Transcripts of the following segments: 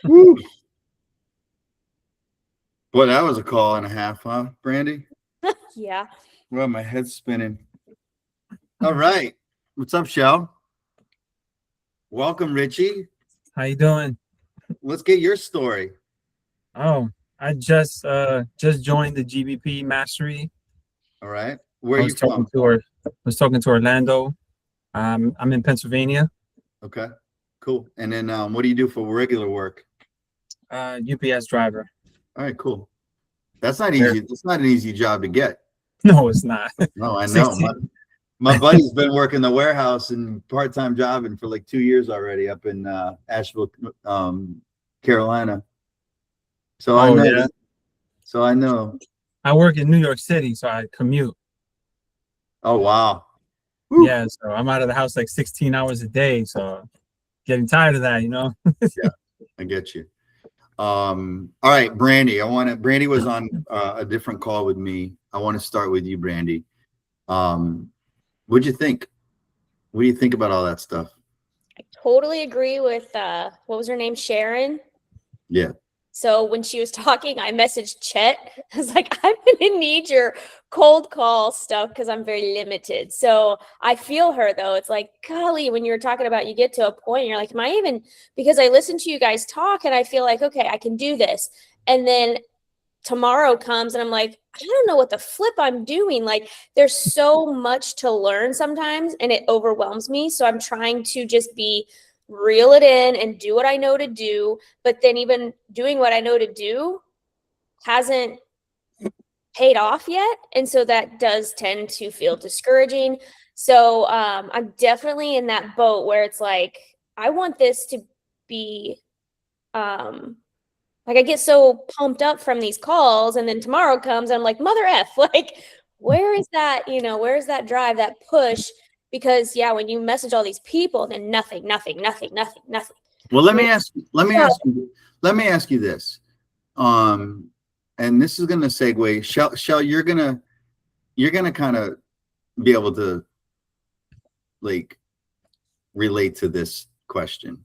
Woo. Boy, that was a call and a half, huh, Brandy? Yeah. Well, my head's spinning. All right. What's up, Shell? Welcome, Richie. How you doing? Let's get your story. Oh, I just joined the GBP Mastery. All right. Where I are you was talking from? to her. Was talking to Orlando. I'm in Pennsylvania. Okay. Cool. And then what do you do for regular work? UPS driver. All right, cool. That's not There. easy. It's not an easy job to get. No, it's not. No, I know. 16. My buddy's been working the warehouse and part-time jobbing for like 2 years already up in Asheville, Carolina. So I Oh know. yeah. So I know. I work in New York City, so I commute. Oh wow. Woo. Yeah, so I'm out of the house like 16 hours a day. So getting tired of that, Yeah, I get you. All right, Brandy. Brandy was on a different call with me. I want to start with you, Brandy. What'd you think? What do you think about all that stuff? I totally agree with what was her name? Sharon. Yeah. So when she was talking, I messaged Chet. I was like, I'm gonna need your cold call stuff because I'm very limited. So I feel her though. It's like, golly, when you were talking about you get to a point, you're like, am I even, because I listen to you guys talk and I feel like, okay, I can do this. And then tomorrow comes and I'm like, I don't know what the flip I'm doing. Like there's so much to learn sometimes and it overwhelms me. So I'm trying to just reel it in and do what I know to do. But then even doing what I know to do hasn't paid off yet. And so that does tend to feel discouraging. So I'm definitely in that boat where it's like, I want this to be like I get so pumped up from these calls and then tomorrow comes and I'm like, mother F, like, where is that, where is that drive, that push? Because yeah, when you message all these people, then nothing. Well, let me ask you this. And this is gonna segue. Shell, you're gonna kind of be able to like relate to this question.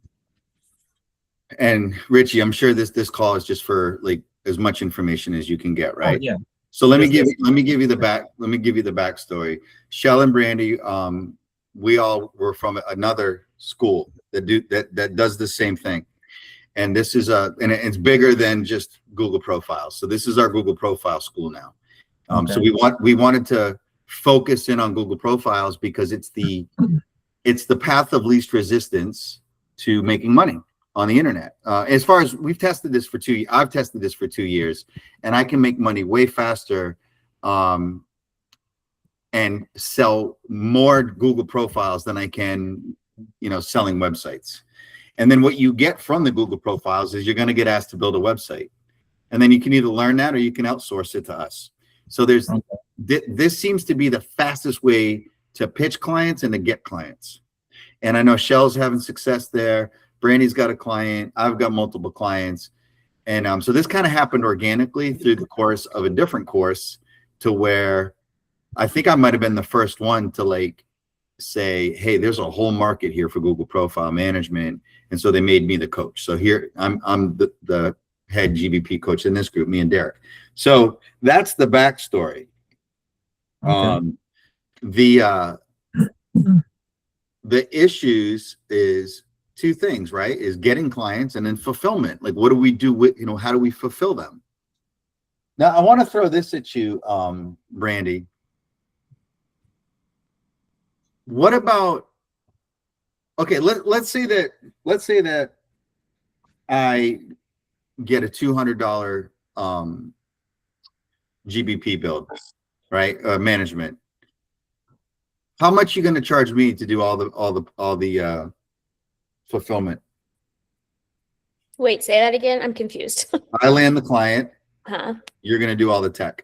And Richie, I'm sure this call is just for like as much information as you can get, right? Oh, yeah. So let me give you the backstory. Shell and Brandy, we all were from another school that does the same thing. And this is and it's bigger than just Google Profiles. So this is our Google Profile school now. So we wanted to focus in on Google Profiles because it's the path of least resistance to making money on the internet. As far as I've tested this for 2 years, and I can make money way faster and sell more Google Profiles than I can, selling websites. And then what you get from the Google Profiles is you're going to get asked to build a website. And then you can either learn that or you can outsource it to us. So this seems to be the fastest way to pitch clients and to get clients. And I know Shell's having success there. Brandy's got a client. I've got multiple clients. And so this kind of happened organically through the course of a different course to where I think I might have been the first one to like say, hey, there's a whole market here for Google Profile Management. And so they made me the coach. So here I'm the head GBP coach in this group, me and Derek. So that's the backstory. Okay. The issues is two things, right? Is getting clients and then fulfillment. Like, what do we do with, how do we fulfill them? Now, I want to throw this at you, Brandy. What about, okay, let's say that I get a $200 GBP build, right? Management. How much are you going to charge me to do all the fulfillment? Wait, say that again. I'm confused. I land the client. Huh? You're going to do all the tech.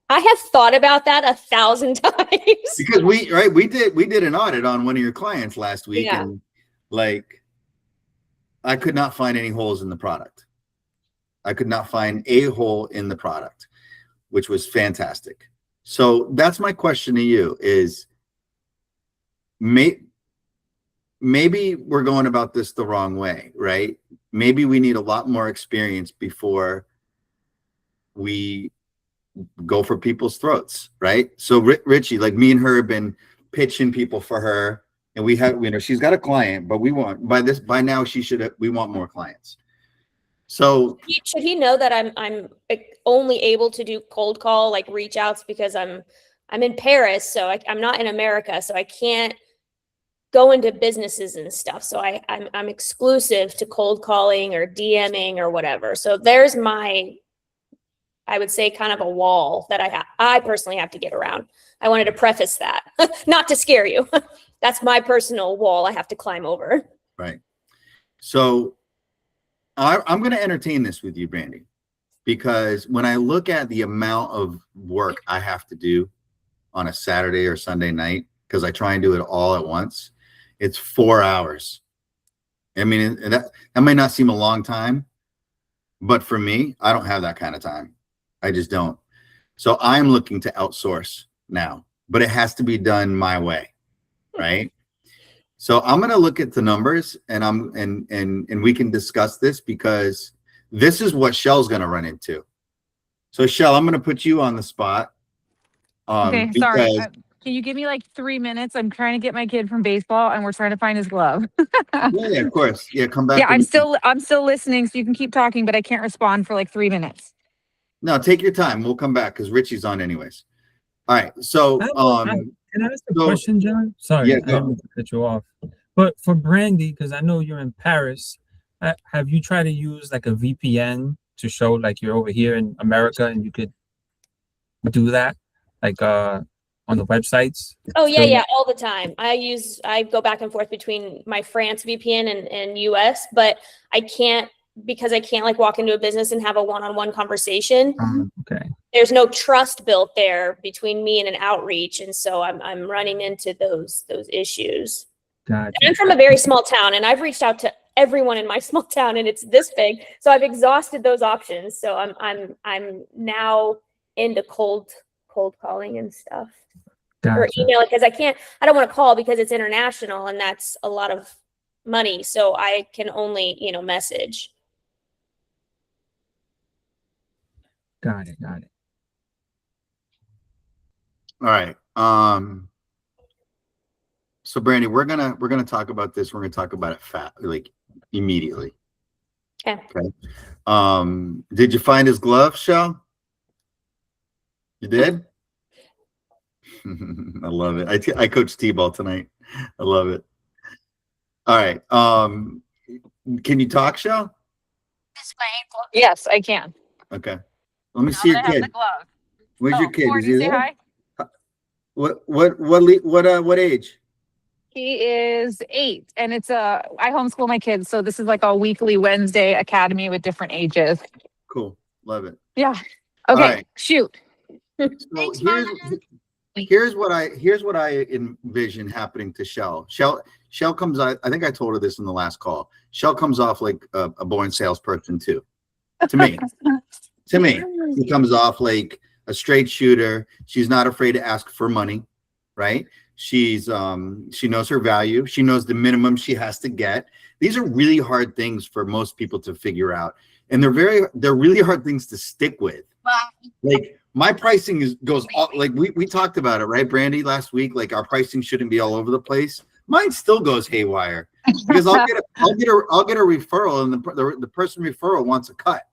I have thought about that 1,000 times. Because we did an audit on one of your clients last week, Yeah. and like I could not find any holes in the product. I could not find a hole in the product, which was fantastic. So that's my question to you is maybe we're going about this the wrong way, right? maybe we need a lot more experience before we go for people's throats, right? So Richie, like me and her have been pitching people for her, and we have, you know, she's got a client, but we want by now we want more clients. So should he know that I'm only able to do cold call, like reach outs, because I'm in Paris, so I'm not in America, so I can't go into businesses and stuff. So I'm exclusive to cold calling or DMing or whatever. So there's my, I would say, kind of a wall that I personally have to get around. I wanted to preface that, not to scare you. That's my personal wall I have to climb over. Right. So I'm going to entertain this with you, Brandy, because when I look at the amount of work I have to do on a Saturday or Sunday night, because I try and do it all at once, it's 4 hours. I mean, that might not seem a long time, but for me, I don't have that kind of time. I just don't. So I'm looking to outsource now, but it has to be done my way, right? So I'm going to look at the numbers, and we can discuss this, because this is what Shell's going to run into. So Shell, I'm going to put you on the spot. Okay, sorry. Can you give me like 3 minutes? I'm trying to get my kid from baseball, and we're trying to find his glove. Yeah, of course. Yeah, come back. Yeah, I'm still listening, so you can keep talking, but I can't respond for like 3 minutes. No, take your time. We'll come back because Richie's on anyways. All right. So can I ask a question, John? Sorry, yeah, I didn't mean to cut you off. But for Brandy, because I know you're in Paris, have you tried to use like a VPN to show like you're over here in America and you could do that, like on the websites? Oh yeah, all the time. I go back and forth between my France VPN and US, but I can't, because I can't like walk into a business and have a one-on-one conversation. Okay. There's no trust built there between me and an outreach, and so I'm running into those issues. Gotcha. And I'm from a very small town, and I've reached out to everyone in my small town, and it's this big. So I've exhausted those options. So I'm now into cold calling and stuff. Gotcha. Or email, because I don't want to call because it's international, and that's a lot of money. So I can only, message. Got it. all right. So Brandy, we're gonna talk about this. We're gonna talk about it like immediately. Okay. Did you find his glove, Shell? You did? I love it. I coached T-ball tonight. I love it. All right. Can you talk, Shell? Yes, I can. Okay. Let me see your I have kid. the glove. Where's your kid? Morty, Is he say there? hi. What age? He is 8, and I homeschool my kids, so this is like a weekly Wednesday academy with different ages. Cool. Love it. Yeah. Okay. right. Shoot. So here's what I envision happening to Shell. Shell comes out. I think I told her this in the last call. Shell comes off like a born salesperson too. To me, she comes off like a straight shooter. She's not afraid to ask for money, right? She knows her value. She knows the minimum she has to get. These are really hard things for most people to figure out, and they're really hard things to stick with. Like my pricing goes all, like we talked about it, right, Brandy, last week. Like our pricing shouldn't be all over the place. Mine still goes haywire because I'll get a referral, and the person referral wants a cut.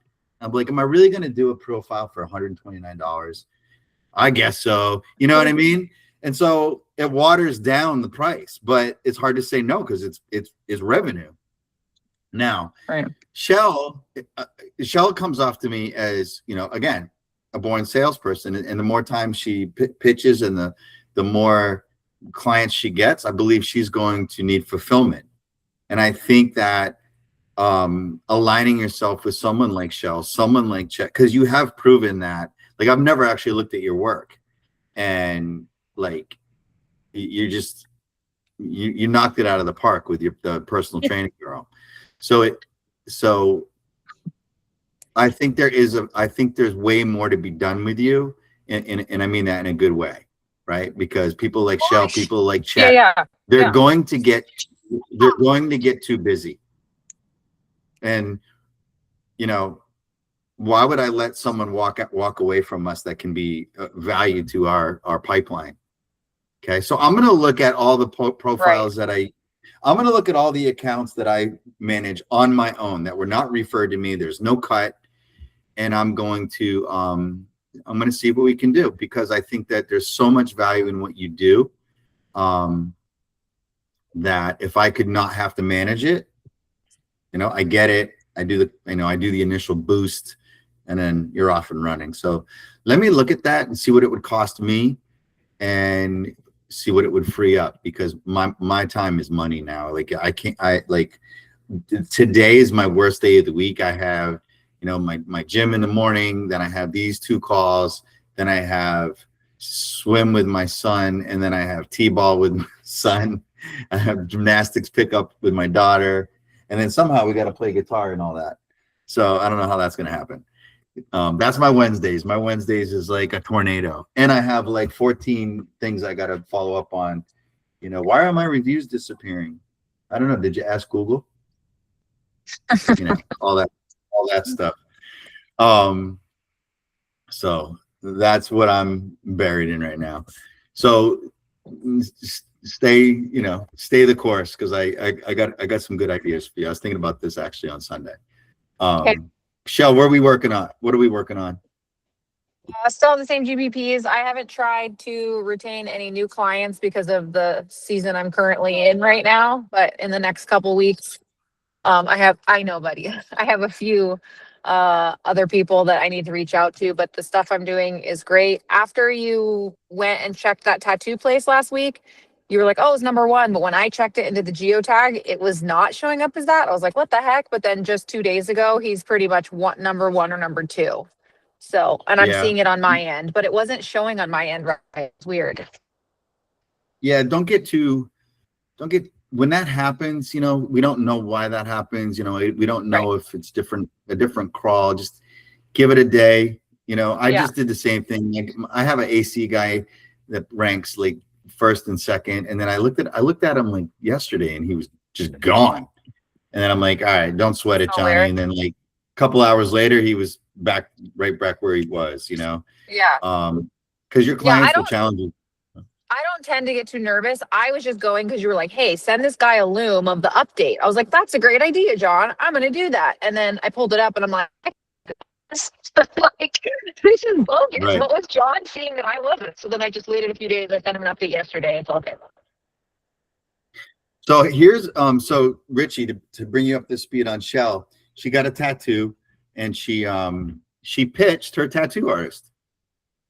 I'm like, am I really going to do a profile for $129? I guess so. You know what I mean? And so it waters down the price, but it's hard to say no because it's revenue. Now, right. Shell comes off to me as, again, a born salesperson, and the more time she pitches and the more clients she gets, I believe she's going to need fulfillment. And I think that aligning yourself with someone like Shell, someone like Chet, because you have proven that. Like I've never actually looked at your work, and like you knocked it out of the park with the personal training girl. So I think there's way more to be done with you, and I mean that in a good way, right? Because people like Shell, people like Chet, they're going to get too busy. And, you know, why would I let someone walk away from us that can be value to our pipeline? Okay. So I'm going to look at all the profiles that I'm going to look at all the accounts that I manage on my own that were not referred to me. There's no cut. And I'm going to see what we can do, because I think that there's so much value in what you do, that if I could not have to manage it, you know, I get it. I do the initial boost, and then you're off and running. So let me look at that and see what it would cost me, and see what it would free up, because my time is money now. Like today is my worst day of the week. I have, you know, my gym in the morning, then I have these 2 calls, then I have swim with my son, and then I have t-ball with my son. I have gymnastics pickup with my daughter, and then somehow we got to play guitar and all that. So I don't know how that's going to happen. That's my Wednesdays. My Wednesdays is like a tornado, and I have like 14 things I got to follow up on. You know, why are my reviews disappearing? I don't know. Did you ask Google? You know, all that stuff. So that's what I'm buried in right now. So stay the course, because I got some good ideas for you. I was thinking about this actually on Sunday. Okay. Shell, what are we working on? Still on the same GBPs. I haven't tried to retain any new clients because of the season I'm currently in right now. But in the next couple weeks, I have a few other people that I need to reach out to, but the stuff I'm doing is great. After you went and checked that tattoo place last week, you were like, oh, it's #1. But when I checked it into the geotag, it was not showing up as that. I was like, what the heck? But then just 2 days ago, he's pretty much #1 or #2. So, and I'm seeing it on my end, but it wasn't showing on my end. Right. It's weird. Yeah. When that happens, you know, we don't know why that happens. You know, we don't know if it's a different crawl. Just give it a day. You know, I just did the same thing. Like, I have an AC guy that ranks like 1st and 2nd. And then I looked at him like yesterday, and he was just gone. And then I'm like, all right, don't sweat it, Johnny. Weird. And then like a couple hours later, he was right back where he was, you know? Yeah. Because your clients will challenge you. I don't tend to get too nervous. I was just going because you were like, hey, send this guy a loom of the update. I was like, that's a great idea, John. I'm going to do that. And then I pulled it up and I'm like, this is bogus. Right. What was John seeing that I wasn't? So then I just waited a few days. I sent him an update yesterday. It's all good. So here's so Richie, to bring you up to speed on Shell, she got a tattoo, and she pitched her tattoo artist.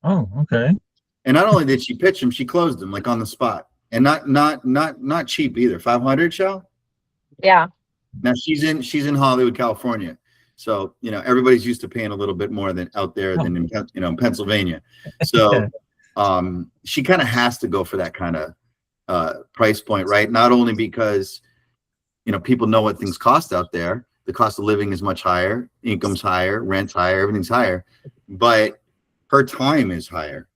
Oh, okay. And not only did she pitch him, she closed him like on the spot, and not cheap either. 500, Shell. Yeah. Now she's in Hollywood, California, so you know everybody's used to paying a little bit more than out there than in Pennsylvania. So she kind of has to go for that kind of price point, right? Not only because you know people know what things cost out there, the cost of living is much higher, income's higher, rent's higher, everything's higher, but her time is higher.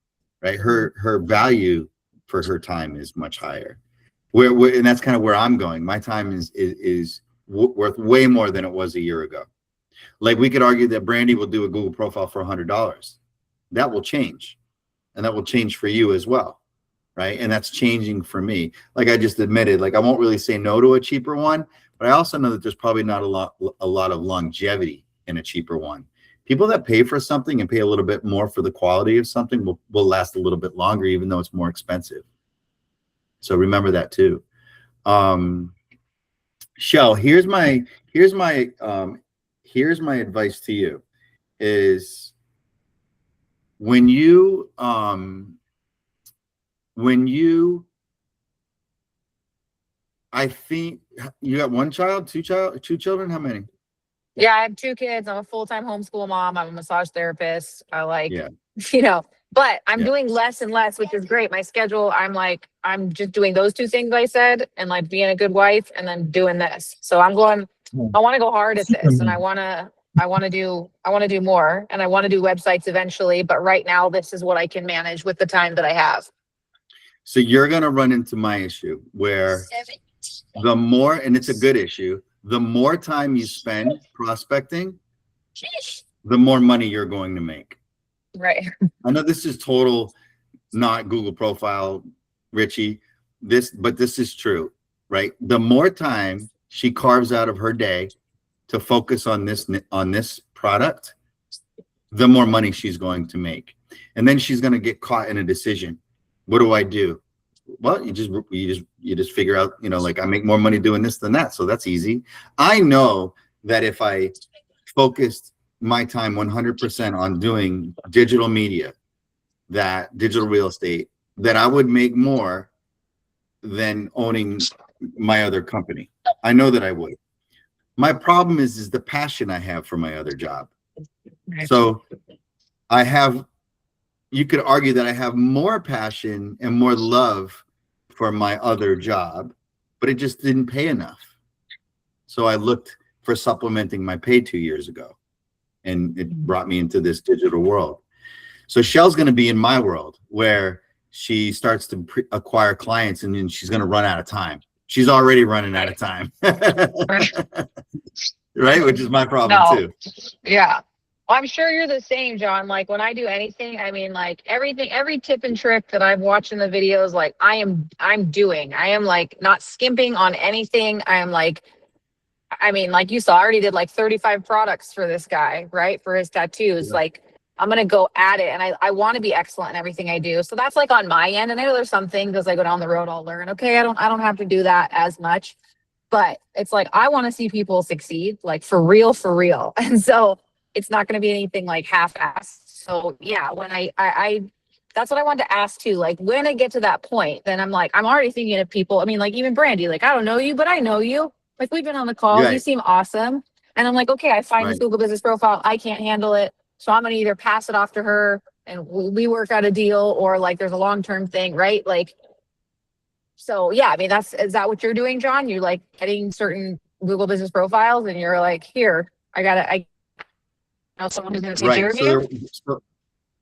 Right, her value for her time is much higher. And that's kind of where I'm going. My time is worth way more than it was a year ago. Like, we could argue that Brandy will do a Google profile for $100. That will change, and that will change for you as well, right? And that's changing for me. Like I just admitted, like I won't really say no to a cheaper one, but I also know that there's probably not a lot of longevity in a cheaper one. People that pay for something and pay a little bit more for the quality of something will last a little bit longer, even though it's more expensive. So remember that too. Shell, here's my advice to you is when you I think you got one child, two children, how many? Yeah, I have 2 kids. I'm a full-time homeschool mom. I'm a massage therapist. I but I'm doing less and less, which is great. My schedule, I'm just doing those 2 things I said, and like being a good wife, and then doing this. So I want to go hard at this, and I want to do more, and I want to do websites eventually. But right now, this is what I can manage with the time that I have. So you're going to run into my issue where the more, and it's a good issue, the more time you spend prospecting, Sheesh. the more money you're going to make. Right. I know this is total not Google profile, Richie, but this is true, right? The more time she carves out of her day to focus on this product, the more money she's going to make. And then she's going to get caught in a decision. What do I do? Well, you just figure out, like, I make more money doing this than that. So that's easy. I know that if I focused my time 100% on doing digital media, that digital real estate, that I would make more than owning my other company. I know that I would. My problem is the passion I have for my other job. So you could argue that I have more passion and more love for my other job, but it just didn't pay enough. So I looked for supplementing my pay 2 years ago, and it brought me into this digital world. So Shell's going to be in my world where she starts to acquire clients, and then she's going to run out of time. She's already running out of time. Right? Which is my problem too. Yeah. Well, I'm sure you're the same, John. Like when I do anything, I mean, like everything, every tip and trick that I've watched in the videos, like I am like not skimping on anything. I am like, I mean, like you saw, I already did like 35 products for this guy, right? For his tattoos. Yeah. Like I'm going to go at it, and I want to be excellent in everything I do. So that's like on my end. And I know there's some things as I go down the road, I'll learn, okay, I don't have to do that as much, but it's like, I want to see people succeed, like for real. And so it's not going to be anything like half-assed. So yeah, when I that's what I wanted to ask too. Like when I get to that point, then I'm like, I'm already thinking of people. I mean, like even Brandy, like I don't know you, but I know you. Like we've been on the call. Right. You seem awesome. And I'm like, okay, I find this Google business profile. I can't handle it. So I'm going to either pass it off to her and we work out a deal, or like there's a long-term thing, right? Like, so yeah, I mean, is that what you're doing, John? You're like getting certain Google business profiles and you're like, here, I know someone who's going to take care of you.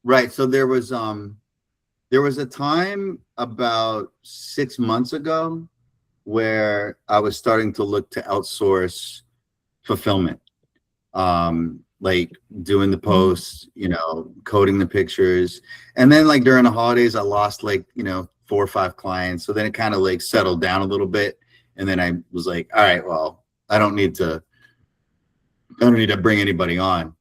Right. So there was a time about 6 months ago where I was starting to look to outsource fulfillment, like doing the posts, coding the pictures. And then like during the holidays, I lost like, 4 or 5 clients. So then it kind of like settled down a little bit. And then I was like, all right, well, I don't need to bring anybody on.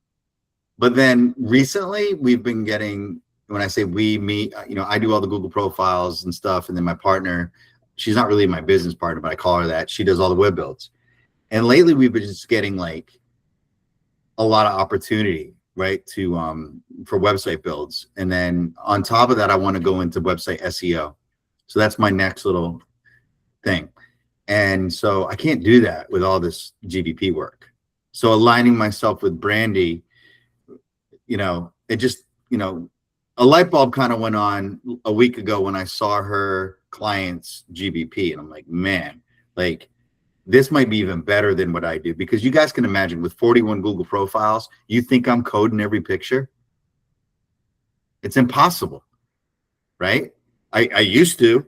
But then recently we've been getting, when I say we, me, I do all the Google profiles and stuff. And then my partner, she's not really my business partner, but I call her that. She does all the web builds. And lately we've been just getting like a lot of opportunity, right, to for website builds. And then on top of that, I want to go into website SEO. So that's my next little thing. And so I can't do that with all this GBP work. So aligning myself with Brandy, it just, a light bulb kind of went on a week ago when I saw her clients GBP, and I'm like, man, like this might be even better than what I do, because you guys can imagine with 41 Google profiles, you think I'm coding every picture? It's impossible, right? I used to,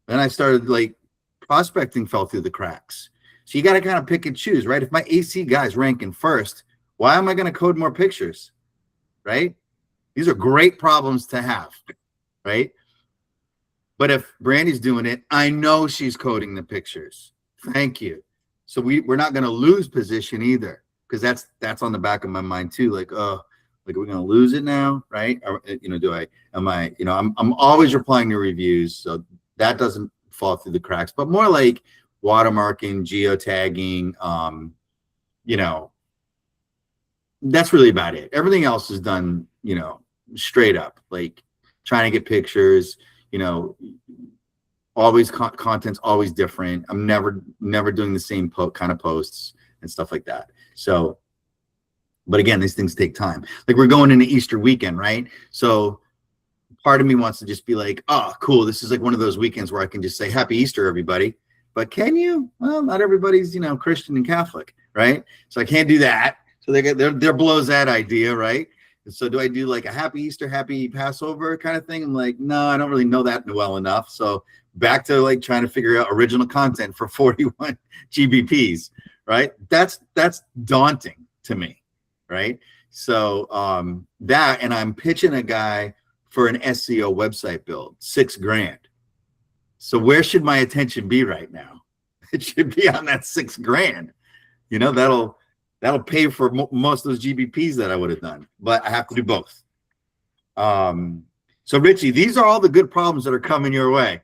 then I started like prospecting fell through the cracks. So you got to kind of pick and choose, right? If my AC guy's ranking first, why am I going to code more pictures, right? These are great problems to have, right? But if Brandy's doing it, I know she's coding the pictures. Thank you. So we're not going to lose position either, because that's on the back of my mind too. Like, oh, like we're going to lose it now, right? Or, I'm always replying to reviews, so that doesn't fall through the cracks. But more like watermarking, geotagging, that's really about it. Everything else is done, straight up, like trying to get pictures, always content's always different. I'm never doing the same kind of posts and stuff like that. So, but again, these things take time. Like we're going into Easter weekend, right? So part of me wants to just be like, oh, cool. This is like one of those weekends where I can just say Happy Easter, everybody. But can you? Well, not everybody's, Christian and Catholic, right? So I can't do that. So there blows that idea, right? And so do I do like a Happy Easter, Happy Passover kind of thing? I'm like, no, I don't really know that well enough. So back to like trying to figure out original content for 41 GBPs, right? That's daunting to me, right? So that, and I'm pitching a guy for an SEO website build, $6,000. So where should my attention be right now? It should be on that $6,000. You know, that'll pay for most of those GBPs that I would have done, but I have to do both. So Richie, these are all the good problems that are coming your way.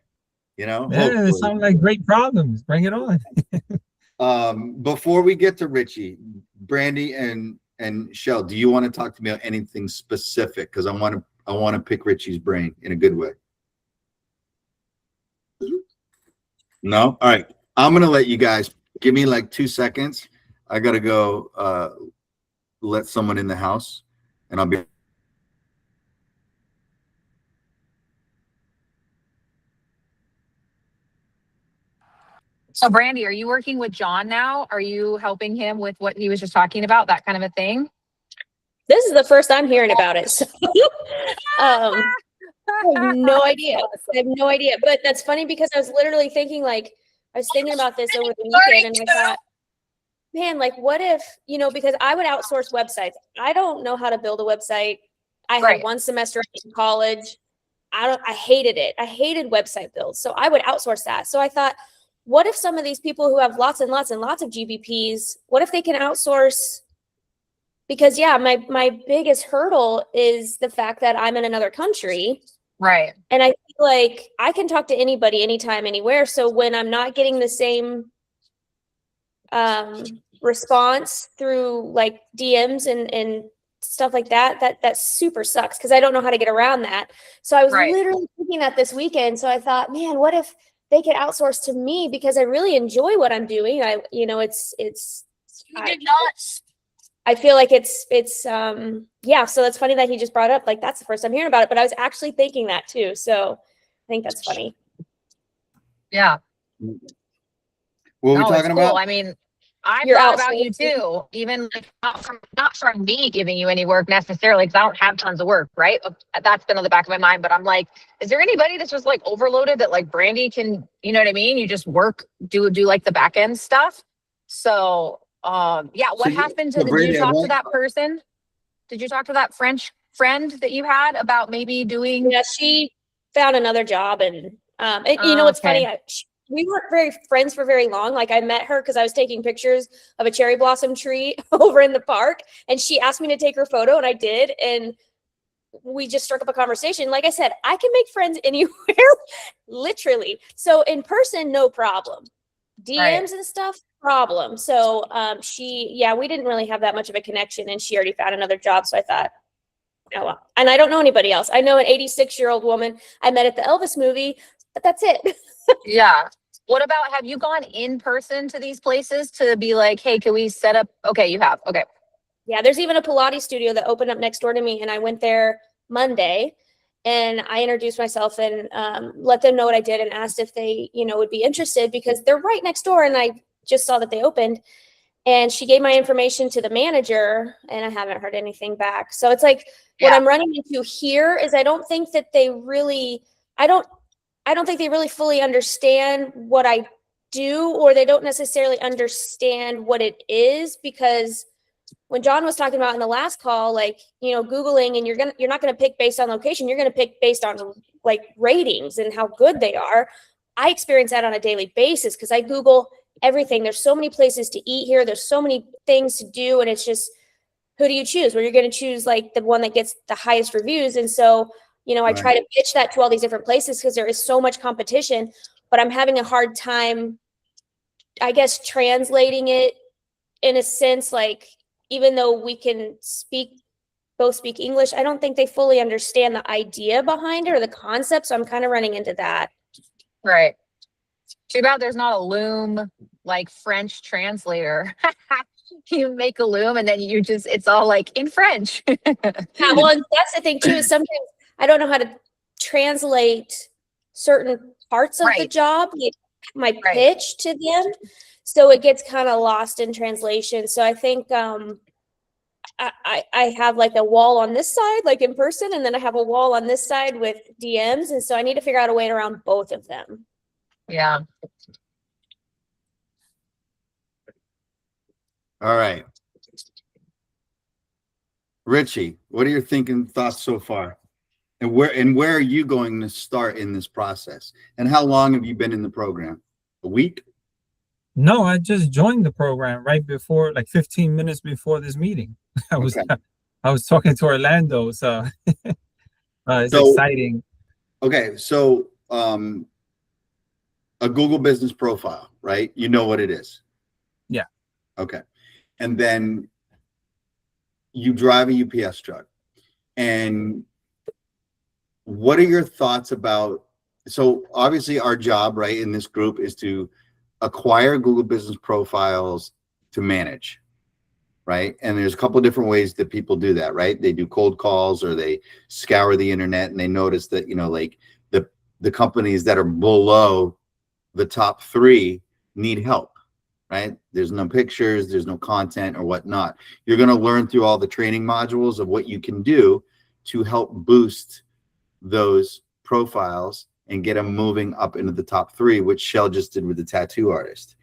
You know, Yeah, hopefully. they sound like great problems. Bring it on. Before we get to Richie, Brandy and Shell, do you want to talk to me about anything specific? Because I want to pick Richie's brain in a good way. No? All right. I'm going to let you guys give me like 2 seconds. I got to go let someone in the house, and I'll be. So Brandy, are you working with John now? Are you helping him with what he was just talking about, that kind of a thing? This is the first I'm hearing about it. So, I have no idea. I have no idea. But that's funny because I was literally thinking, like, I was thinking about this over the weekend, and I thought, man, like, what if, you know, because I would outsource websites. I don't know how to build a website. I had one semester in college. I hated it. I hated website builds. So I would outsource that. So I thought, what if some of these people who have lots and lots and lots of GBPs, what if they can outsource? Because yeah, my biggest hurdle is the fact that I'm in another country. Right. And I feel like I can talk to anybody, anytime, anywhere. So when I'm not getting the same response through like DMs and stuff like that, that super sucks because I don't know how to get around that. So I was literally thinking that this weekend. So I thought, man, what if they could outsource to me, because I really enjoy what I'm doing. I feel like it's yeah. So that's funny that he just brought up, like, that's the first I'm hearing about it, but I was actually thinking that too. So I think that's funny. Yeah. What are we talking about? I mean, I You're thought about you outsourcing. too, even like not from me giving you any work necessarily, because I don't have tons of work, right? That's been on the back of my mind, but I'm like, is there anybody that's just like overloaded that like Brandy can, you know what I mean? You just work, do like the back end stuff. So yeah, what happened to, did you talk to that person? Did you talk to that French friend that you had about maybe doing? Yeah, she found another job, and you know, it's funny. We weren't very friends for very long. Like, I met her because I was taking pictures of a cherry blossom tree over in the park, and she asked me to take her photo, and I did. And we just struck up a conversation. Like I said, I can make friends anywhere, literally. So in person, no problem. DMs and stuff, problem. So we didn't really have that much of a connection, and she already found another job. So I thought, oh well. And I don't know anybody else. I know an 86-year-old woman I met at the Elvis movie, but that's it. Yeah. What about, have you gone in person to these places to be like, hey, can we set up? Okay, you have. Okay. Yeah, there's even a Pilates studio that opened up next door to me, and I went there Monday, and I introduced myself and let them know what I did, and asked if they, would be interested, because they're right next door, and I just saw that they opened. And she gave my information to the manager, and I haven't heard anything back. So it's like, what I'm running into here is I don't think that they really, I don't think they really fully understand what I do, or they don't necessarily understand what it is, because when John was talking about in the last call, like, Googling, and you're not going to pick based on location. You're going to pick based on like ratings and how good they are. I experience that on a daily basis because I Google everything. There's so many places to eat here. There's so many things to do. And it's just, who do you choose? Well, you're going to choose like the one that gets the highest reviews. And so, I try to pitch that to all these different places because there is so much competition, but I'm having a hard time, I guess, translating it in a sense, like, even though we can both speak English, I don't think they fully understand the idea behind it or the concept. So I'm kind of running into that. Right. Too bad there's not a Loom, like, French translator. You make a Loom and then it's all like in French. Yeah, well, and that's the thing too, is sometimes I don't know how to translate certain parts of the job, like my pitch to them. So it gets kind of lost in translation. So I think I have like a wall on this side, like in person, and then I have a wall on this side with DMs. And so I need to figure out a way around both of them. Yeah. All right. Richie, what are your thinking thoughts so far? And where are you going to start in this process? And how long have you been in the program? A week? No, I just joined the program right before, like 15 minutes before this meeting. I was Okay. I was talking to Orlando, so it's So, exciting. okay, so a Google business profile, right? You know what it is. Yeah. Okay. And then you drive a UPS truck. And what are your thoughts about, so obviously our job, right, in this group is to acquire Google business profiles to manage, right? And there's a couple of different ways that people do that, right? They do cold calls or they scour the internet and they notice that, like the companies that are below the top 3 need help, right? There's no pictures, there's no content or whatnot. You're going to learn through all the training modules of what you can do to help boost those profiles and get them moving up into the top 3, which Shell just did with the tattoo artist.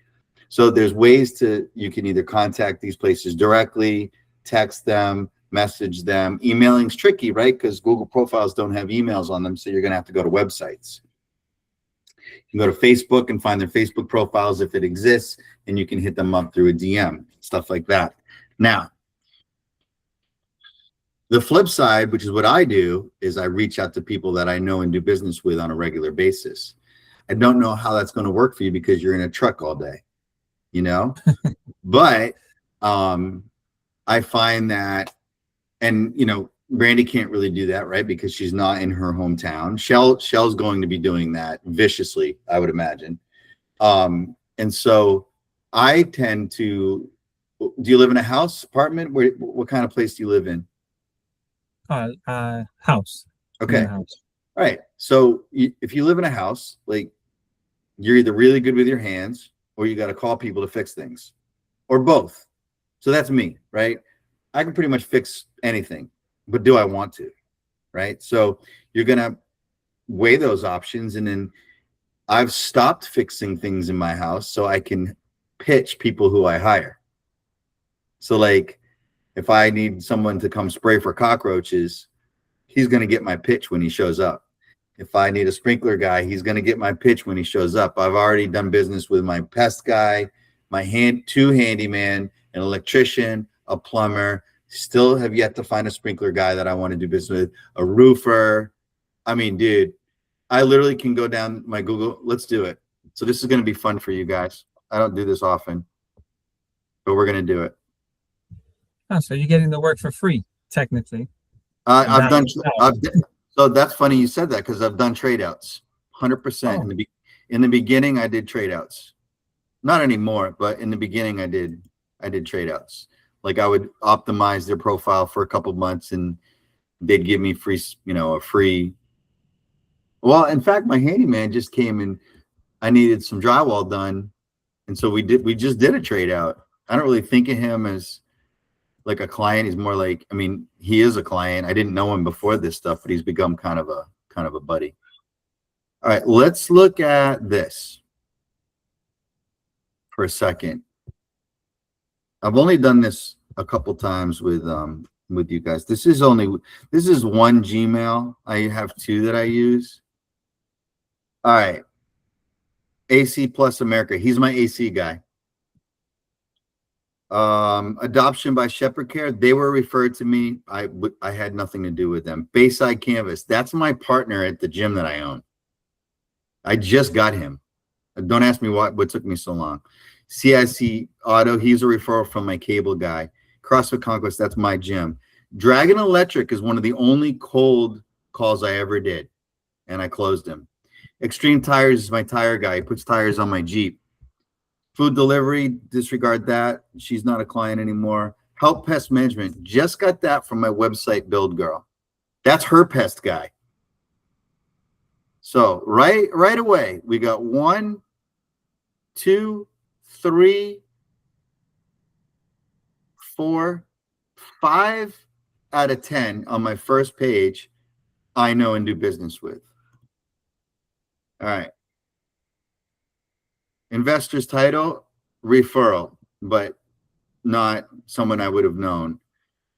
So there's ways you can either contact these places directly, text them, message them. Emailing's tricky, right? Because Google profiles don't have emails on them, so you're going to have to go to websites. You can go to Facebook and find their Facebook profiles if it exists, and you can hit them up through a DM, stuff like that. Now, the flip side, which is what I do, is I reach out to people that I know and do business with on a regular basis. I don't know how that's going to work for you because you're in a truck all day, but I find that, and Brandy can't really do that, right? Because she's not in her hometown. Shell's going to be doing that viciously, I would imagine. And so I tend to, do you live in a house, apartment? What kind of place do you live in? House. Okay. House. All right. So if you live in a house, like, you're either really good with your hands or you got to call people to fix things, or both. So that's me, right? I can pretty much fix anything, but do I want to? Right. So you're going to weigh those options. And then I've stopped fixing things in my house so I can pitch people who I hire. So, like, if I need someone to come spray for cockroaches, he's going to get my pitch when he shows up. If I need a sprinkler guy, he's going to get my pitch when he shows up. I've already done business with my pest guy, my 2 handyman, an electrician, a plumber. Still have yet to find a sprinkler guy that I want to do business with, a roofer. I mean, dude, I literally can go down my Google. Let's do it. So this is going to be fun for you guys. I don't do this often, but we're going to do it. Oh, so you're getting the work for free, technically. So that's funny you said that, because I've done trade outs 100%. In the beginning, I did trade outs. Not anymore, but in the beginning, I did trade outs. Like, I would optimize their profile for a couple months and they'd give me free, a free. Well, in fact, my handyman just came and I needed some drywall done. And so we just did a trade out. I don't really think of him as like a client. He's more like, I mean, he is a client. I didn't know him before this stuff, but he's become kind of a buddy. All right, let's look at this for a second. I've only done this a couple times with you guys. This is one Gmail. I have 2 that I use. All right. AC Plus America. He's my AC guy. Adoption by Shepherd Care. They were referred to me. I had nothing to do with them. Bayside Canvas. That's my partner at the gym that I own. I just got him. Don't ask me what took me so long. CIC Auto. He's a referral from my cable guy. CrossFit Conquest. That's my gym. Dragon Electric is one of the only cold calls I ever did, and I closed him. Extreme Tires is my tire guy. He puts tires on my Jeep. Food delivery, disregard that. She's not a client anymore. Help Pest Management. Just got that from my website build girl. That's her pest guy. So right away, we got 1, 2, 3, 4, 5 out of 10 on my first page I know and do business with. All right. Investor's title, referral, but not someone I would have known.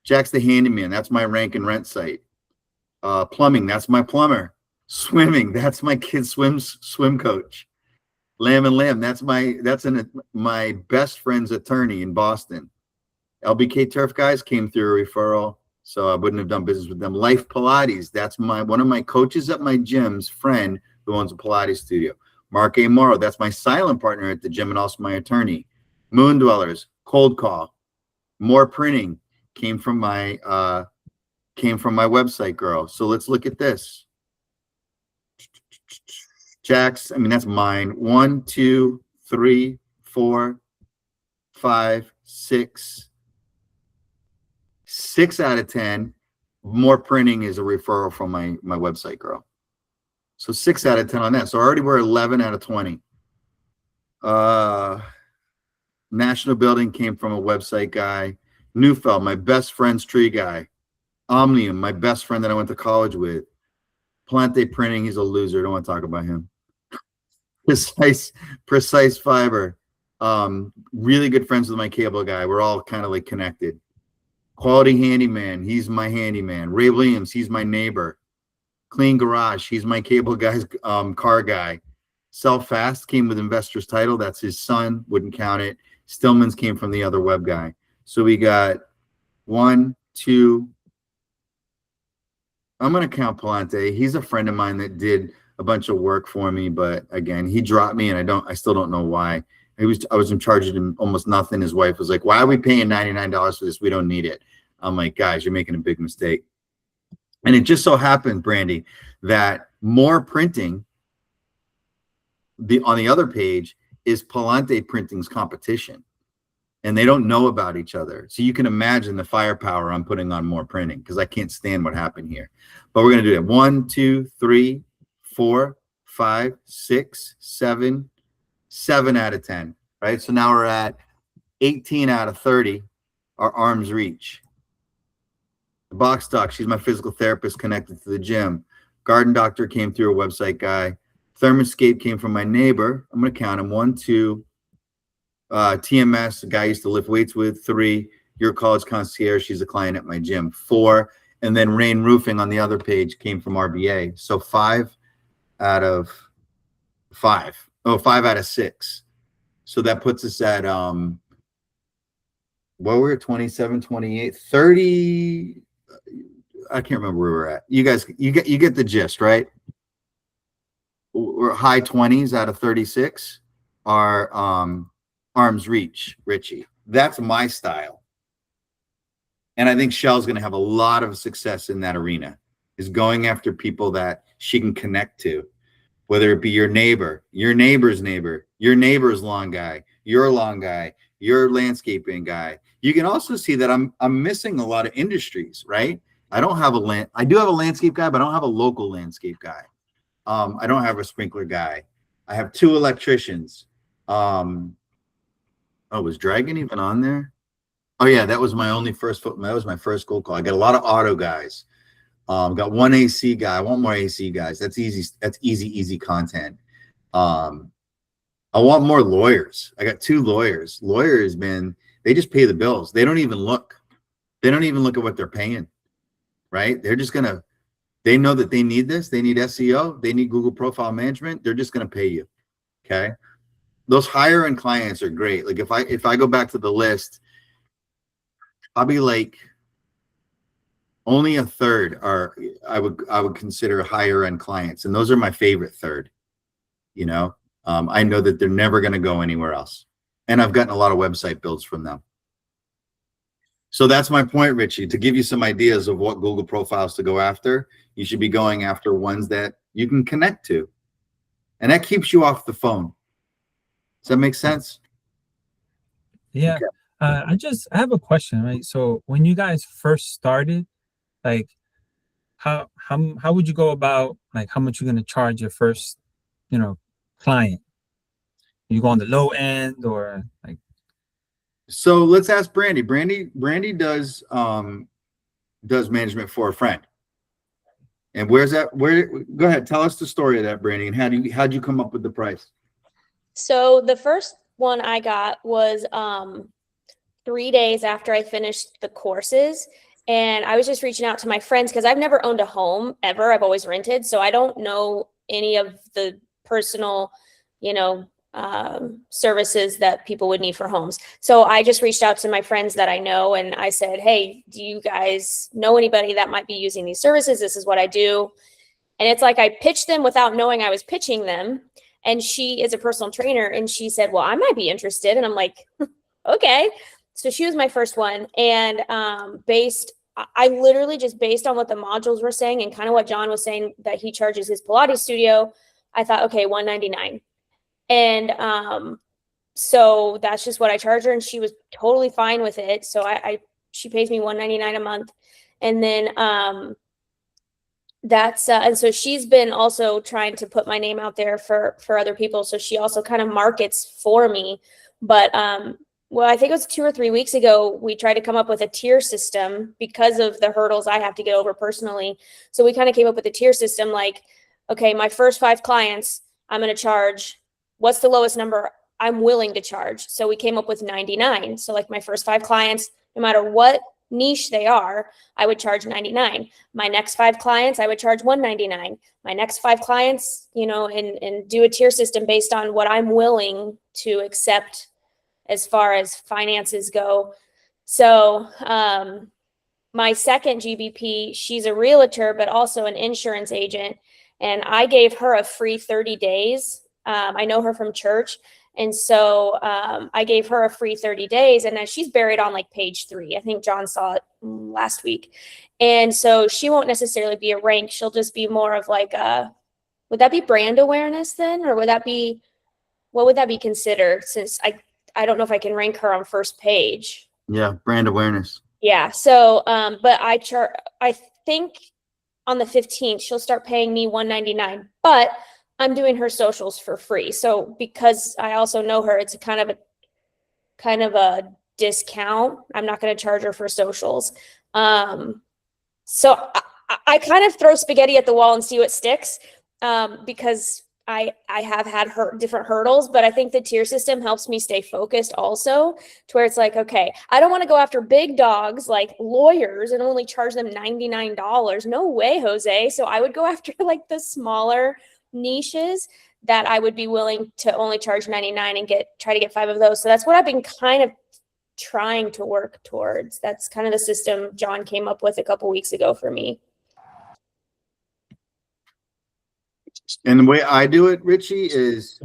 Jack's the handyman. That's my rank and rent site. Plumbing, that's my plumber. Swimming, that's my kid's swim coach. Lamb and Lamb, that's my best friend's attorney in Boston. LBK Turf guys came through a referral, so I wouldn't have done business with them. Life Pilates, that's one of my coaches at my gym's friend who owns a Pilates studio. Mark A. Morrow, that's my silent partner at the gym and also my attorney. Moon Dwellers, cold call. More printing came from my website girl. So let's look at this. Jack's, I mean, that's mine. 1, 2, 3, 4, 5, 6. 6 out of 10. More printing is a referral from my website girl. So 6 out of 10 on that. So already we're 11 out of 20. National Building came from a website guy. Neufeld, my best friend's tree guy. Omnium, my best friend that I went to college with. Plante Printing, he's a loser. Don't want to talk about him. Precise Fiber. Really good friends with my cable guy. We're all kind of like connected. Quality Handyman, he's my handyman. Ray Williams, he's my neighbor. Clean Garage, he's my cable guy's car guy. Sell Fast came with Investor's Title. That's his son. Wouldn't count it. Stillman's came from the other web guy. So we got 1, 2. I'm going to count Palante. He's a friend of mine that did a bunch of work for me, but again, he dropped me and I still don't know why. I was in charge of him almost nothing. His wife was like, "Why are we paying $99 for this? We don't need it." I'm like, "Guys, you're making a big mistake." And it just so happened, Brandy, that More Printing, on the other page, is Palante Printing's competition. And they don't know about each other. So you can imagine the firepower I'm putting on More Printing because I can't stand what happened here. But we're going to do it. 1, 2, 3, 4, 5, 6, 7, 7 out of 10. Right? So now we're at 18 out of 30 are arm's reach. The Box Doc, she's my physical therapist connected to the gym. Garden Doctor came through a website guy. Thermoscape came from my neighbor. I'm going to count them. 1, 2. TMS, the guy I used to lift weights with. 3, Your College Concierge, she's a client at my gym. 4, and then Rain Roofing on the other page came from RBA. So 5 out of 5. Oh, 5 out of 6. So that puts us at well, we're at 27, 28, 30. I can't remember where we're at. You guys, you get the gist, right? We're high 20s out of 36 are arm's reach, Richie. That's my style. And I think Shell's going to have a lot of success in that arena, is going after people that she can connect to, whether it be your neighbor, your neighbor's neighbor, your neighbor's lawn guy, your landscaping guy. You can also see that I'm missing a lot of industries, right? I do have a landscape guy, but I don't have a local landscape guy. I don't have a sprinkler guy. I have 2 electricians. Oh, was Dragon even on there? Oh yeah, that was my first cold call. I got a lot of auto guys. Got 1 AC guy. I want more AC guys. That's easy. That's easy content. I want more lawyers. I got 2 lawyers. Lawyers, man, they just pay the bills. They don't even look. They don't even look at what they're paying, right? They're just they know that they need this. They need SEO. They need Google Profile Management. They're just going to pay you, okay? Those higher end clients are great. Like if I go back to the list, I'll be like, only a third are I would consider higher end clients, and those are my favorite third. You know, I know that they're never going to go anywhere else, and I've gotten a lot of website builds from them. So that's my point, Richie. To give you some ideas of what Google profiles to go after, you should be going after ones that you can connect to, and that keeps you off the phone. Does that make sense? Yeah. Okay. I have a question, right? So when you guys first started, like how would you go about, like, how much you're going to charge your first, client? You go on the low end or like? So let's ask Brandy. Brandy does management for a friend. And where's that? Go ahead, tell us the story of that, Brandy, and how'd you come up with the price? So the first one I got was 3 days after I finished the courses. And I was just reaching out to my friends because I've never owned a home ever. I've always rented. So I don't know any of the personal, you know, services that people would need for homes. So I just reached out to my friends that I know and I said, hey, do you guys know anybody that might be using these services? This is what I do. And it's like I pitched them without knowing I was pitching them. And she is a personal trainer and she said, well, I might be interested. And I'm like, okay. So she was my first one. And I literally just based on what the modules were saying and kind of what John was saying that he charges his Pilates studio, I thought, okay, $199. And so that's just what I charge her. And she was totally fine with it. So she pays me $199 a month. And then and so she's been also trying to put my name out there for other people. So she also kind of markets for me. But well, I think it was 2 or 3 weeks ago, we tried to come up with a tier system because of the hurdles I have to get over personally. So we kind of came up with a tier system like, okay, my first 5 clients, I'm going to charge, what's the lowest number I'm willing to charge? So we came up with 99. So like my first 5 clients, no matter what niche they are, I would charge 99. My next 5 clients, I would charge 199. My next 5 clients, you know, and do a tier system based on what I'm willing to accept as far as finances go. So my second GBP, she's a realtor, but also an insurance agent. And I gave her a free 30 days. I know her from church. And so I gave her a free 30 days and then she's buried on like page 3. I think John saw it last week. And so she won't necessarily be a rank. She'll just be more of like would that be brand awareness then? Or what would that be considered since I don't know if I can rank her on first page. Yeah, brand awareness. Yeah. So, but I think on the 15th, she'll start paying me $199, but I'm doing her socials for free. So because I also know her, it's a kind of a discount. I'm not going to charge her for socials. So I kind of throw spaghetti at the wall and see what sticks, because I have had different hurdles, but I think the tier system helps me stay focused also to where it's like, okay, I don't want to go after big dogs like lawyers and only charge them $99. No way, Jose. So I would go after like the smaller niches that I would be willing to only charge 99 and try to get 5 of those. So that's what I've been kind of trying to work towards. That's kind of the system John came up with a couple weeks ago for me. And the way I do it, Richie, is,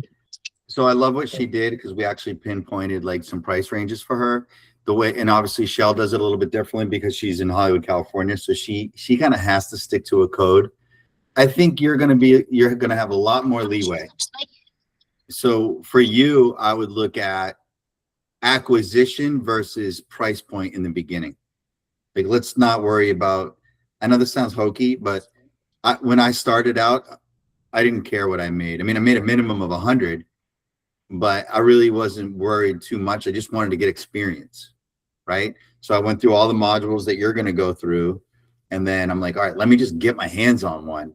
so I love what she did because we actually pinpointed like some price ranges for her. The way, and obviously Shell does it a little bit differently because she's in Hollywood, California. So she kind of has to stick to a code. I think you're going to have a lot more leeway. So for you, I would look at acquisition versus price point in the beginning. Like, let's not worry about, I know this sounds hokey, but when I started out, I didn't care what I made. I mean, I made a minimum of 100, but I really wasn't worried too much. I just wanted to get experience, right? So I went through all the modules that you're going to go through. And then I'm like, all right, let me just get my hands on one.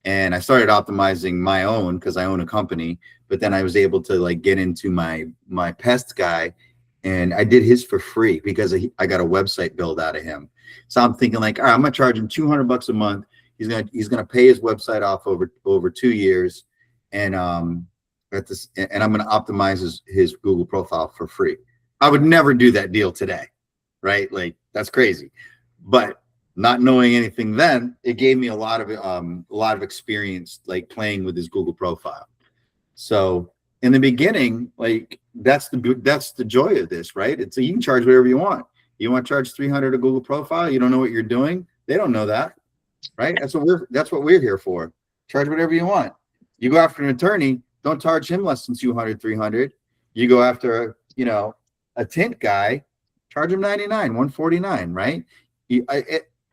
And I started optimizing my own because I own a company, but then I was able to like get into my pest guy, and I did his for free because I got a website built out of him. So I'm thinking like, all right, I'm going to charge him $200 a month. He's gonna pay his website off over 2 years, and I'm gonna optimize his Google profile for free. I would never do that deal today, right? Like, that's crazy. But not knowing anything then, it gave me a lot of experience like playing with his Google profile. So in the beginning, like that's the joy of this, right? It's you can charge whatever you want. You want to charge $300 a Google profile? You don't know what you're doing. They don't know that. Right? That's what we're here for. Charge whatever you want. You go after an attorney, don't charge him less than $200, $300. You go after, a tint guy, charge him $99, $149, right?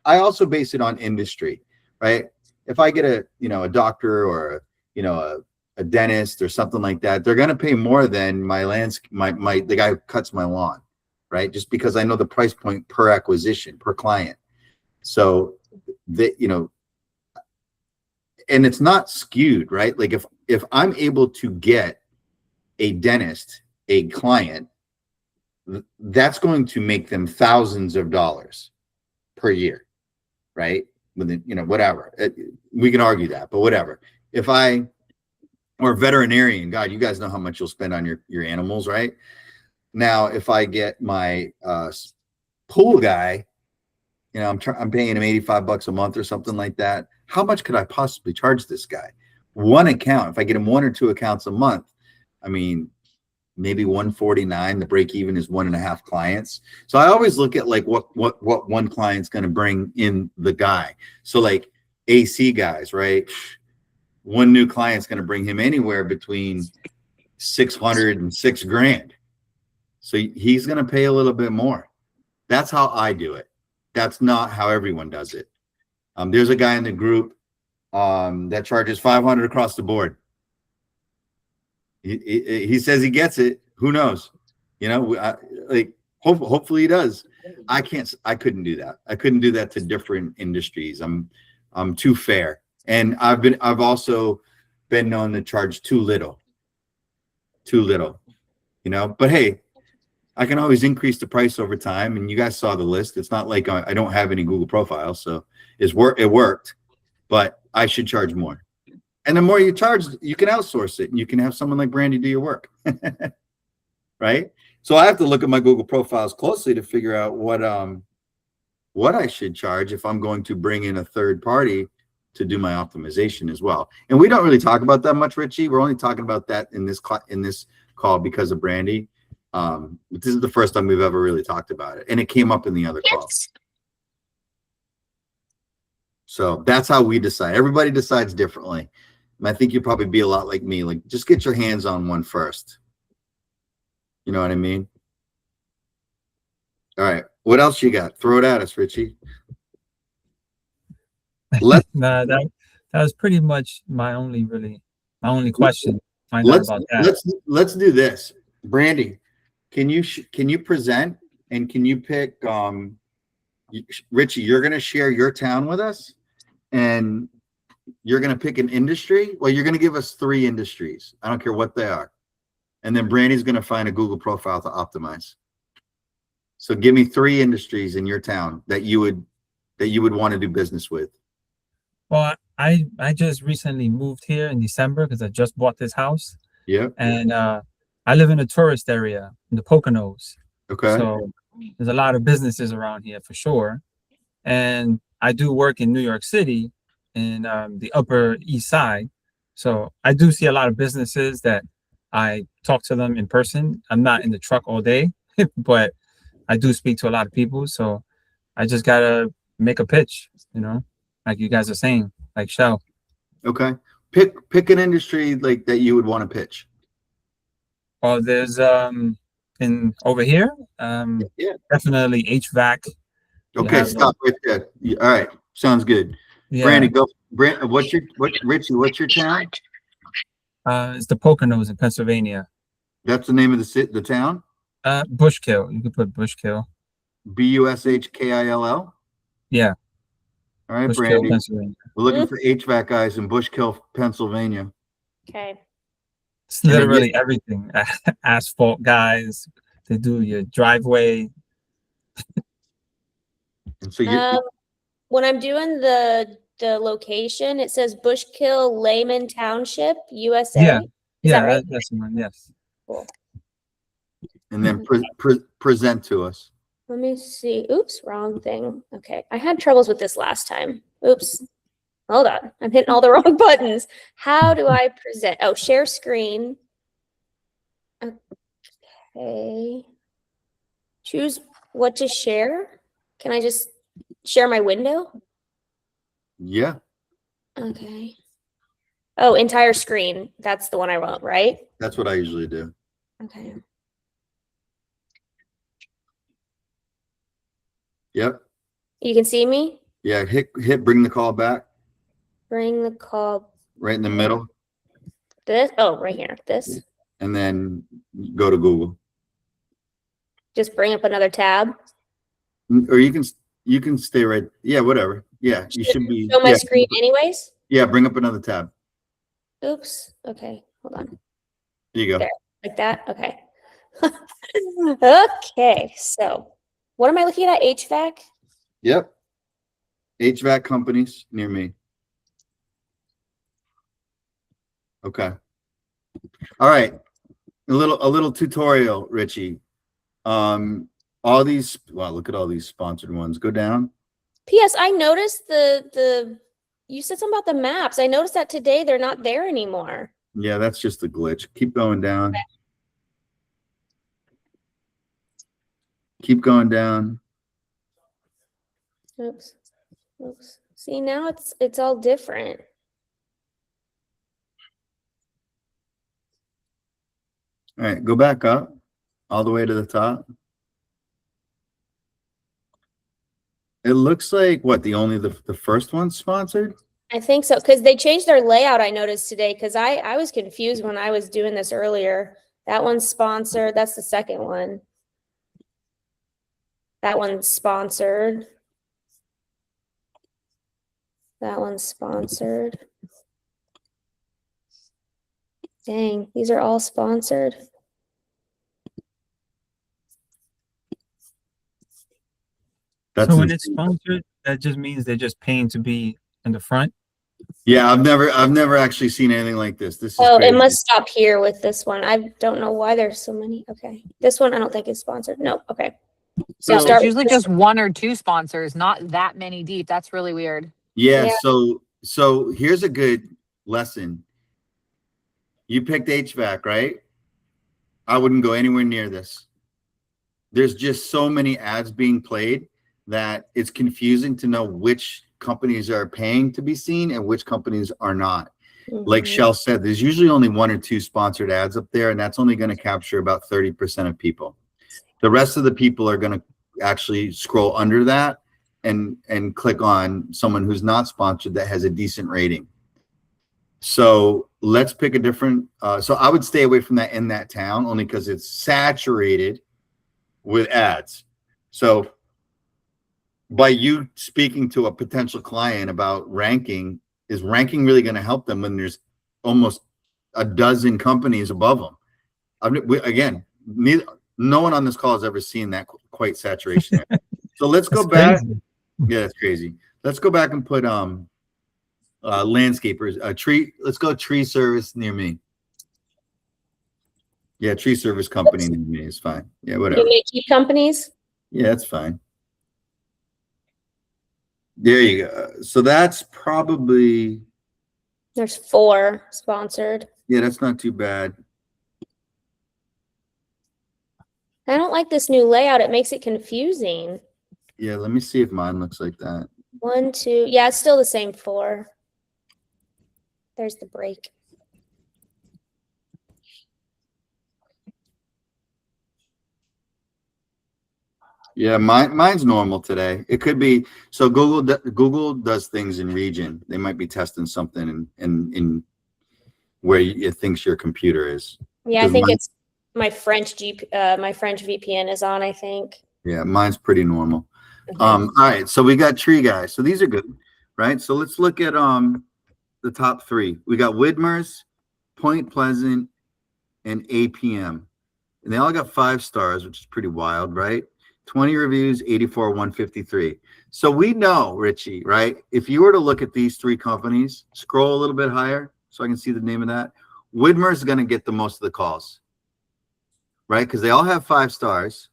I also base it on industry, right? If I get a doctor or a dentist or something like that, they're gonna pay more than the guy who cuts my lawn, right? Just because I know the price point per acquisition, per client. So and it's not skewed, right? Like if I'm able to get a dentist, a client that's going to make them thousands of dollars per year, right? Within, whatever. We can argue that, but whatever. Or veterinarian, God, you guys know how much you'll spend on your animals, right? Now, if I get my pool guy, I'm paying him $85 a month or something like that. How much could I possibly charge this guy? One account, if I get him 1 or 2 accounts a month, I mean, maybe 149. The break even is 1.5 clients. So I always look at like what one client's going to bring in the guy. So like AC guys, right? One new client's going to bring him anywhere between 600 and $6,000. So he's going to pay a little bit more. That's how I do it. That's not how everyone does it. There's a guy in the group that charges 500 across the board. He says he gets it. Who knows? Hopefully he does. I couldn't do that. I couldn't do that to different industries. I'm too fair. And I've also been known to charge too little. But hey, I can always increase the price over time. And you guys saw the list. It's not like I don't have any Google profiles. So it worked, but I should charge more. And the more you charge, you can outsource it and you can have someone like Brandy do your work. Right? So I have to look at my Google profiles closely to figure out what I should charge if I'm going to bring in a third party to do my optimization as well. And we don't really talk about that much, Richie. We're only talking about that in this call because of Brandy. This is the first time we've ever really talked about it. And it came up in the other calls. So that's how we decide. Everybody decides differently. And I think you'd probably be a lot like me. Like, just get your hands on one first. You know what I mean? All right. What else you got? Throw it at us, Richie. Nah, that was pretty much my only question. Let's do this. Brandy, can you present and can you pick Richie, you're going to share your town with us and you're going to pick an industry. Well, you're going to give us 3 industries. I don't care what they are. And then Brandy's going to find a Google profile to optimize. So give me 3 industries in your town that you would want to do business with. Well, I just recently moved here in December because I just bought this house. Yeah. And I live in a tourist area in the Poconos. Okay. So there's a lot of businesses around here for sure. And I do work in New York City in the Upper East Side. So I do see a lot of businesses that I talk to them in person. I'm not in the truck all day, but I do speak to a lot of people. So I just got to make a pitch, like you guys are saying, like Shell. Okay. Pick an industry like that you would want to pitch. Oh, there's in over here, definitely HVAC. Okay, stop right there. All right, sounds good. Yeah. Brandy, go. Richie, what's your town? It's the Poconos in Pennsylvania. That's the name of the town? Bushkill. You can put Bushkill. Bushkill? Yeah. All right, Bushkill, Brandy. Pennsylvania. We're looking for HVAC guys in Bushkill, Pennsylvania. Okay. It's literally everything. Asphalt guys. They do your driveway. And so when I'm doing the location, it says Bushkill, Lehman Township, USA. Yeah. That right? That's the one. Yes. Cool. and then present to us. Let me see. Oops, wrong thing. Okay, I had troubles with this last time. Oops. Hold on. I'm hitting all the wrong buttons. How do I present? Oh, share screen. Okay. Choose what to share. Can I just share my window? Yeah. Okay. Oh, entire screen. That's the one I want, right? That's what I usually do. Okay. Yep. You can see me? Yeah. Hit bring the call back. Bring the call. Right in the middle. This? Oh, right here. This. And then go to Google. Just bring up another tab. Or you can stay right. Yeah, whatever. Yeah, you should be. Show my screen anyways? Yeah, bring up another tab. Oops. Okay. Hold on. There you go. There. Like that? Okay. Okay, so what am I looking at? HVAC? Yep. HVAC companies near me. Okay. All right. A little tutorial, Richie. All these, wow, look at all these sponsored ones. Go down. P.S. I noticed you said something about the maps. I noticed that today they're not there anymore. Yeah, that's just a glitch. Keep going down. Keep going down. Oops. Oops. See, now it's all different. All right, go back up all the way to the top. It looks like what, the first one's sponsored? I think so, because they changed their layout, I noticed today, because I was confused when I was doing this earlier. That one's sponsored. That's the second one. That one's sponsored. That one's sponsored. Dang, these are all sponsored. That's So when it's insane. sponsored, that just means they're just paying to be in the front. Yeah, I've never actually seen anything like this. This is Oh, crazy. it must stop here with this one. I don't know why there's so many. Okay. This one I don't think is sponsored. No. Okay. So So- start There's with usually this just one or two sponsors, not that many deep. That's really weird. Yeah, Yeah. so here's a good lesson. You picked HVAC, right? I wouldn't go anywhere near this. There's just so many ads being played that it's confusing to know which companies are paying to be seen and which companies are not. Like Mhm. Shell said, there's usually only one or two sponsored ads up there, and that's only going to capture about 30% of people. The rest of the people are going to actually scroll under that and click on someone who's not sponsored that has a decent rating. So let's pick a different. So I would stay away from that in that town only because it's saturated with ads. So by you speaking to a potential client about ranking, is ranking really going to help them when there's almost a dozen companies above them? Again, no one on this call has ever seen that quite saturation. So let's go That's back. crazy. Yeah, that's crazy. Let's go back and put landscapers, tree. Let's go tree service near me. Yeah, tree service company near me is fine. Yeah, You whatever. may keep companies. Yeah, that's fine. There you go. So that's probably, There's 4 sponsored. yeah, that's not too bad. I don't like this new layout. It makes it confusing. Yeah, let me see if mine looks like that. 1, 2. Yeah, it's still the same 4. There's the break. Yeah, mine's normal today. It could be, so Google does things in region. They might be testing something in where it thinks your computer is. Yeah, I Does think mine- it's my French my French VPN is on, I think. Yeah, mine's pretty normal. Okay. All right, so we got tree guys. So these are good, right? So let's look at the top 3. We got Widmer's, Point Pleasant, and APM. And they all got 5 stars, which is pretty wild, right? 20 reviews, 84, 153. So we know, Richie, right? If you were to look at these 3 companies, scroll a little bit higher so I can see the name of that. Widmer's is going to get the most of the calls, right? Because they all have 5 stars,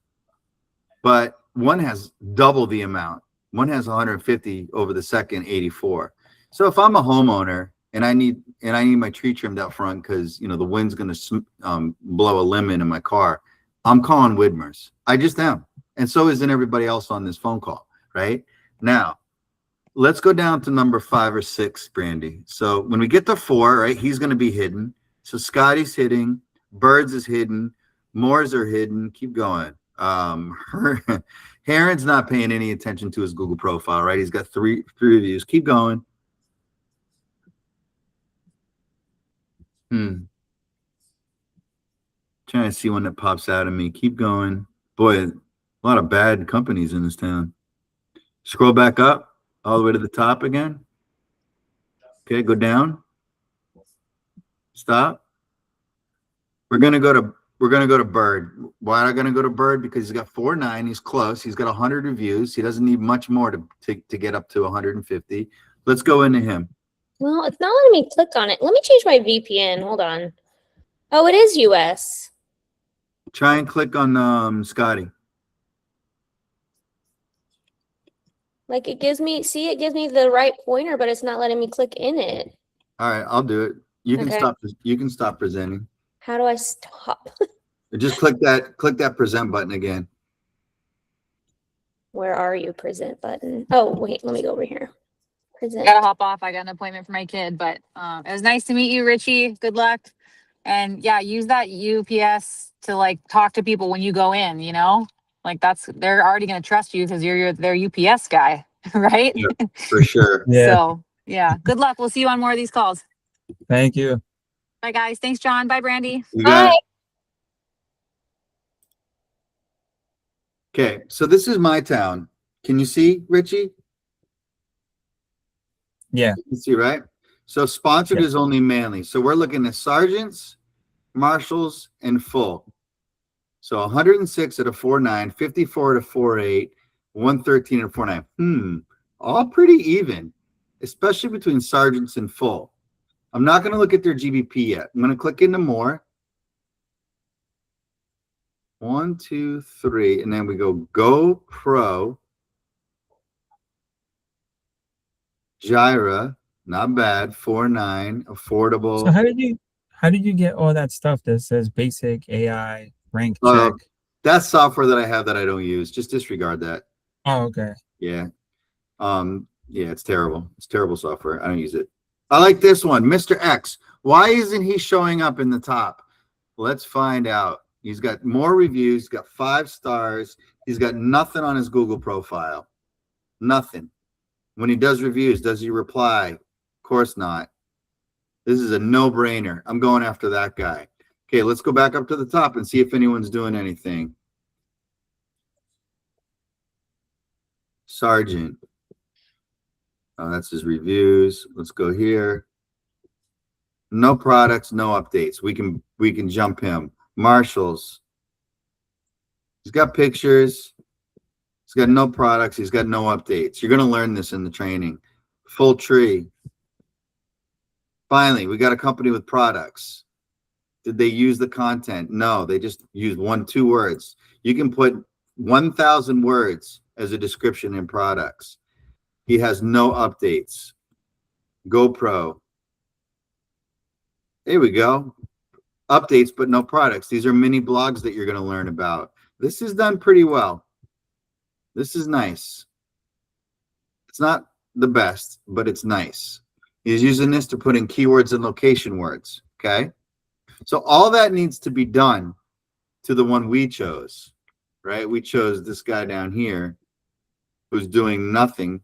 but one has double the amount. One has 150 over the second 84. So if I'm a homeowner and I need my tree trimmed out front because the wind's going to blow a lemon in my car, I'm calling Widmer's. I just am. And so isn't everybody else on this phone call, right? Now, let's go down to number 5 or 6, Brandy. So when we get to 4, right, he's going to be hidden. So Scotty's hitting, Birds is hidden, Moore's are hidden. Keep going. Heron's not paying any attention to his Google profile, right? He's got 3 reviews. Keep going. Trying to see one that pops out of me. Keep going. Boy, a lot of bad companies in this town. Scroll back up all the way to the top again. Okay, go down. Stop. We're going to go to we're going to go to Bird. Why are I going to go to Bird? Because he's got 4.9. He's close. He's got 100 reviews. He doesn't need much more to get up to 150. Let's go into him. Well, it's not letting me click on it. Let me change my VPN. Hold on. Oh, it is US. Try and click on Scotty. Like it gives me, see, it gives me the right pointer, but it's not letting me click in it. All right, I'll do it. You can Okay. stop. You can stop presenting. How do I stop? Just click that present button again. Where are you? Present button. Oh, wait, let me go over here. I Present. gotta hop off. I got an appointment for my kid, but it was nice to meet you, Richie. Good luck. And yeah, use that UPS to like talk to people when you go in, you know? Like they're already gonna trust you because you're their UPS guy, right? Yeah, for sure. Yeah. So yeah, good luck. We'll see you on more of these calls. Thank you. Bye guys. Thanks, John. Bye, Brandy. You got Hi. it. Okay, so this is my town. Can you see, Richie? Yeah. You can see, right? So sponsored Yeah. is only Manly. So we're looking at sergeants, marshals, and full. So 106 at a 4.9, 54 at a 4.8, 113 at a 4.9. All pretty even, especially between sergeants and full. I'm not going to look at their GBP yet. I'm going to click into more. 1, 2, 3, and then we go Pro. Jira, not bad. 4.9, affordable. So how did you get all that stuff that says basic AI rank check? That's software that I have that I don't use. Just disregard that. Oh, okay. Yeah. Yeah, it's terrible. It's terrible software. I don't use it. I like this one, Mr. X. Why isn't he showing up in the top? Let's find out. He's got more reviews, he's got 5 stars. He's got nothing on his Google profile. Nothing. When he does reviews, does he reply? Of course not. This is a no-brainer. I'm going after that guy. Okay, let's go back up to the top and see if anyone's doing anything. Sergeant. Oh, that's his reviews. Let's go here. No products, no updates. We can jump him. Marshals. He's got pictures. He's got no products. He's got no updates. You're going to learn this in the training. Full tree. Finally, we got a company with products. Did they use the content? No, they just used 1-2 words. You can put 1,000 words as a description in products. He has no updates. GoPro. There we go. Updates, but no products. These are mini blogs that you're going to learn about. This is done pretty well. This is nice. It's not the best, but it's nice. He's using this to put in keywords and location words. Okay. So all that needs to be done to the one we chose, right? We chose this guy down here who's doing nothing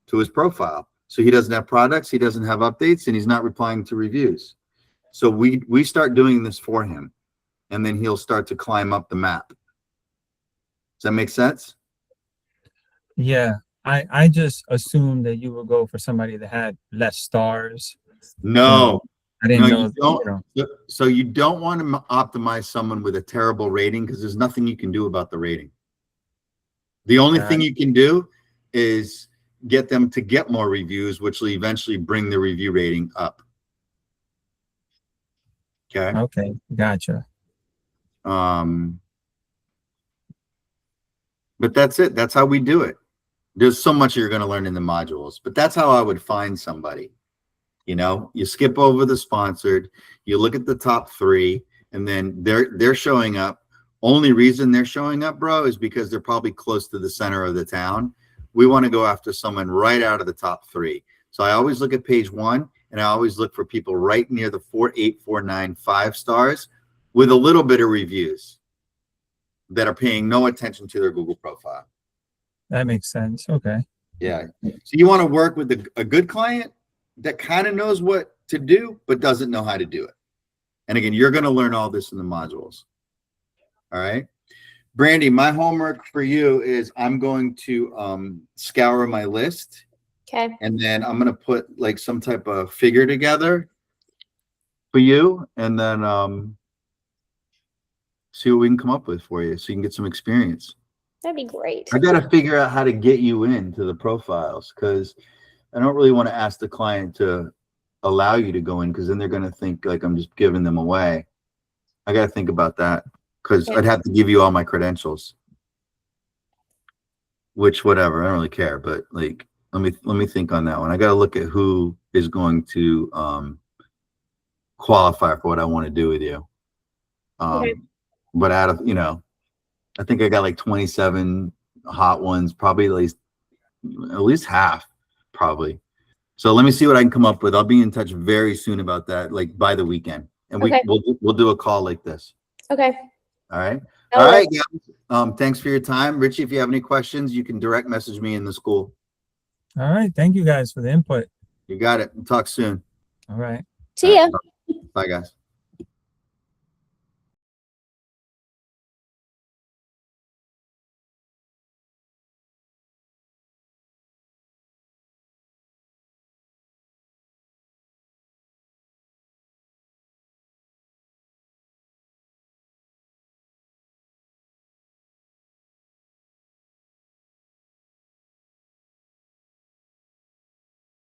to his profile. So he doesn't have products, he doesn't have updates, and he's not replying to reviews. So we start doing this for him, and then he'll start to climb up the map. Does that make sense? Yeah. I just assumed that you would go for somebody that had less stars. No. I didn't No, know. you don't. So you don't want to optimize someone with a terrible rating because there's nothing you can do about the rating. The only thing you can do is get them to get more reviews, which will eventually bring the review rating up. Okay. Okay, gotcha. But that's it. That's how we do it. There's so much you're going to learn in the modules, but that's how I would find somebody. You know, you skip over the sponsored, you look at the top 3, and then they're showing up. Only reason they're showing up, bro, is because they're probably close to the center of the town. We want to go after someone right out of the top 3. So I always look at page 1, and I always look for people right near the 4.8, 4.9, 5 stars with a little bit of reviews that are paying no attention to their Google profile. That makes sense. Okay. Yeah. So you want to work with a good client that kind of knows what to do, but doesn't know how to do it. And again, you're going to learn all this in the modules. All right. Brandy, my homework for you is I'm going to scour my list. Okay. And then I'm going to put like some type of figure together for you. And then see what we can come up with for you, so you can get some experience. That'd be great. I got to figure out how to get you into the profiles, because I don't really want to ask the client to allow you to go in, because then they're going to think like I'm just giving them away. I got to think about that, because Okay. I'd have to give you all my credentials, which whatever, I don't really care. But like, let me think on that one. I got to look at who is going to qualify for what I want to do with you. Okay. But out of, I think I got like 27 hot ones, probably at least half, probably. So let me see what I can come up with. I'll be in touch very soon about that, like by the weekend, and Okay. we'll do a call like this. Okay. All right. That'll All right, work. guys. Thanks for your time, Richie. If you have any questions, you can direct message me in the school. All right. Thank you guys for the input. You got it. We'll talk soon. All right. See ya. Bye, guys.